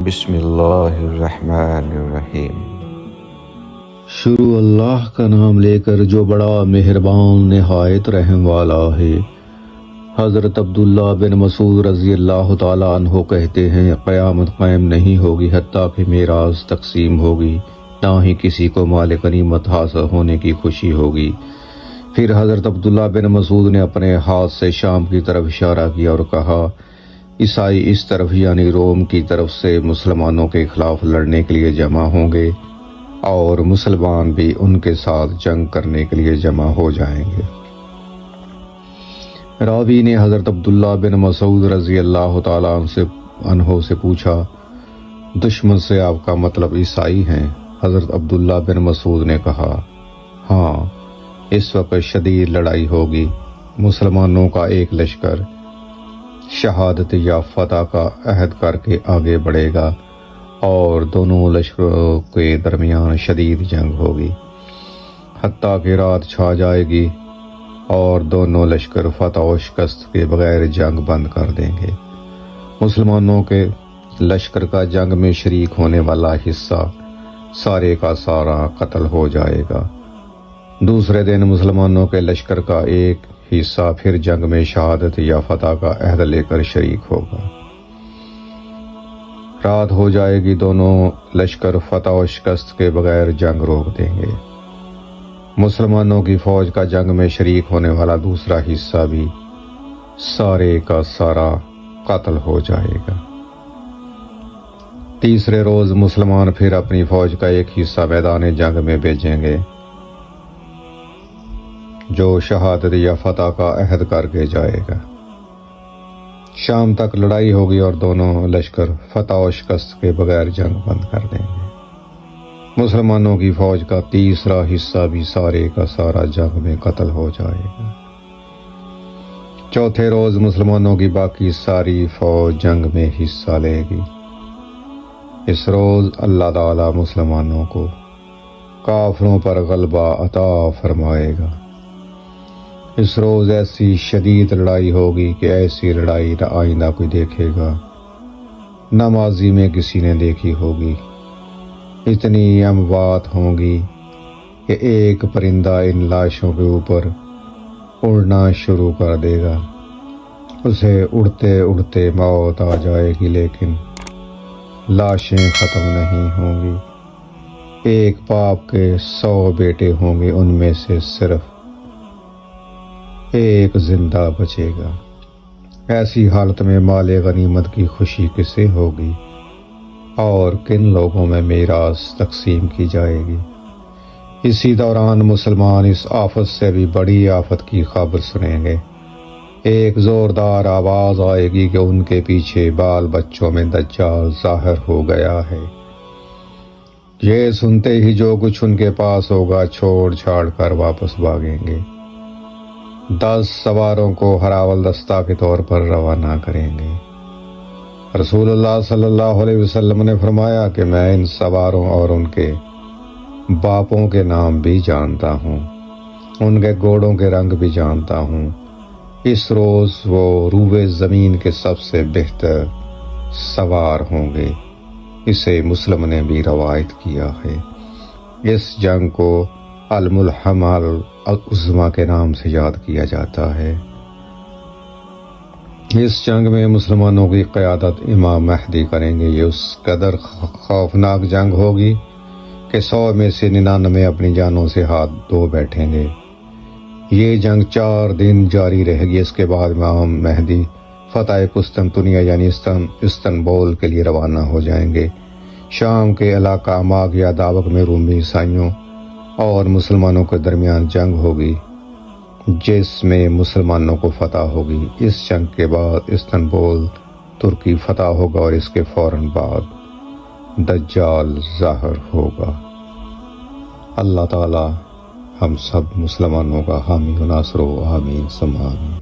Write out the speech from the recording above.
بسم اللہ الرحمن الرحیم۔ شروع اللہ کا نام لے کر جو بڑا مہربان نہایت رحم والا ہے۔ حضرت عبداللہ بن مسعود رضی اللہ تعالیٰ عنہ کہتے ہیں، قیامت قائم نہیں ہوگی حتیٰ کہ میراث تقسیم ہوگی، نہ ہی کسی کو مال غنیمت حاصل ہونے کی خوشی ہوگی۔ پھر حضرت عبداللہ بن مسعود نے اپنے ہاتھ سے شام کی طرف اشارہ کیا اور کہا، عیسائی اس طرف یعنی روم کی طرف سے مسلمانوں کے خلاف لڑنے کے لیے جمع ہوں گے اور مسلمان بھی ان کے ساتھ جنگ کرنے کے لیے جمع ہو جائیں گے۔ راوی نے حضرت عبداللہ بن مسعود رضی اللہ تعالیٰ عنہ سے پوچھا، دشمن سے آپ کا مطلب عیسائی ہیں؟ حضرت عبداللہ بن مسعود نے کہا، ہاں، اس وقت شدید لڑائی ہوگی، مسلمانوں کا ایک لشکر شہادت یا فتح کا عہد کر کے آگے بڑھے گا اور دونوں لشکروں کے درمیان شدید جنگ ہوگی، حتیٰ کہ رات چھا جائے گی اور دونوں لشکر فتح و شکست کے بغیر جنگ بند کر دیں گے۔ مسلمانوں کے لشکر کا جنگ میں شریک ہونے والا حصہ سارے کا سارا قتل ہو جائے گا۔ دوسرے دن مسلمانوں کے لشکر کا ایک حصہ پھر جنگ میں شہادت یا فتح کا عہد لے کر شریک ہوگا۔ رات ہو جائے گی، دونوں لشکر فتح و شکست کے بغیر جنگ روک دیں گے۔ مسلمانوں کی فوج کا جنگ میں شریک ہونے والا دوسرا حصہ بھی سارے کا سارا قتل ہو جائے گا۔ تیسرے روز مسلمان پھر اپنی فوج کا ایک حصہ میدان جنگ میں بھیجیں گے جو شہادت یا فتح کا عہد کر کے جائے گا۔ شام تک لڑائی ہوگی اور دونوں لشکر فتح و شکست کے بغیر جنگ بند کر دیں گے۔ مسلمانوں کی فوج کا تیسرا حصہ بھی سارے کا سارا جنگ میں قتل ہو جائے گا۔ چوتھے روز مسلمانوں کی باقی ساری فوج جنگ میں حصہ لے گی۔ اس روز اللہ تعالی مسلمانوں کو کافروں پر غلبہ عطا فرمائے گا۔ اس روز ایسی شدید لڑائی ہوگی کہ ایسی لڑائی نہ آئندہ کوئی دیکھے گا، نہ ماضی میں کسی نے دیکھی ہوگی۔ اتنی اموات ہوں گی کہ ایک پرندہ ان لاشوں کے اوپر اڑنا شروع کر دے گا، اسے اڑتے اڑتے موت آ جائے گی، لیکن لاشیں ختم نہیں ہوں گی۔ ایک باپ کے 100 بیٹے ہوں گے، ان میں سے صرف ایک زندہ بچے گا۔ ایسی حالت میں مال غنیمت کی خوشی کسے ہوگی اور کن لوگوں میں میراث تقسیم کی جائے گی؟ اسی دوران مسلمان اس آفت سے بھی بڑی آفت کی خبر سنیں گے۔ ایک زوردار آواز آئے گی کہ ان کے پیچھے بال بچوں میں دجال ظاہر ہو گیا ہے۔ یہ سنتے ہی جو کچھ ان کے پاس ہوگا چھوڑ چھاڑ کر واپس بھاگیں گے۔ 10 سواروں کو ہراول دستہ کے طور پر روانہ کریں گے۔ رسول اللہ صلی اللہ علیہ وسلم نے فرمایا کہ میں ان سواروں اور ان کے باپوں کے نام بھی جانتا ہوں، ان کے گھوڑوں کے رنگ بھی جانتا ہوں۔ اس روز وہ روئے زمین کے سب سے بہتر سوار ہوں گے۔ اسے مسلم نے بھی روایت کیا ہے۔ اس جنگ کو الملحمہ العظمیٰ کے نام سے یاد کیا جاتا ہے۔ اس جنگ میں مسلمانوں کی قیادت امام مہدی کریں گے۔ یہ اس قدر خوفناک جنگ ہوگی کہ 100 میں سے 99 اپنی جانوں سے ہاتھ دھو بیٹھیں گے۔ یہ جنگ 4 دن جاری رہے گی۔ اس کے بعد امام مہدی فتح قسطنطنیہ یعنی استنبول کے لیے روانہ ہو جائیں گے۔ شام کے علاقہ اماک یا دابق میں رومی عیسائیوں اور مسلمانوں کے درمیان جنگ ہوگی، جس میں مسلمانوں کو فتح ہوگی۔ اس جنگ کے بعد استنبول ترکی فتح ہوگا اور اس کے فوراً بعد دجال ظاہر ہوگا۔ اللہ تعالی ہم سب مسلمانوں کا حامی و ناصر و آمین ثم آمین۔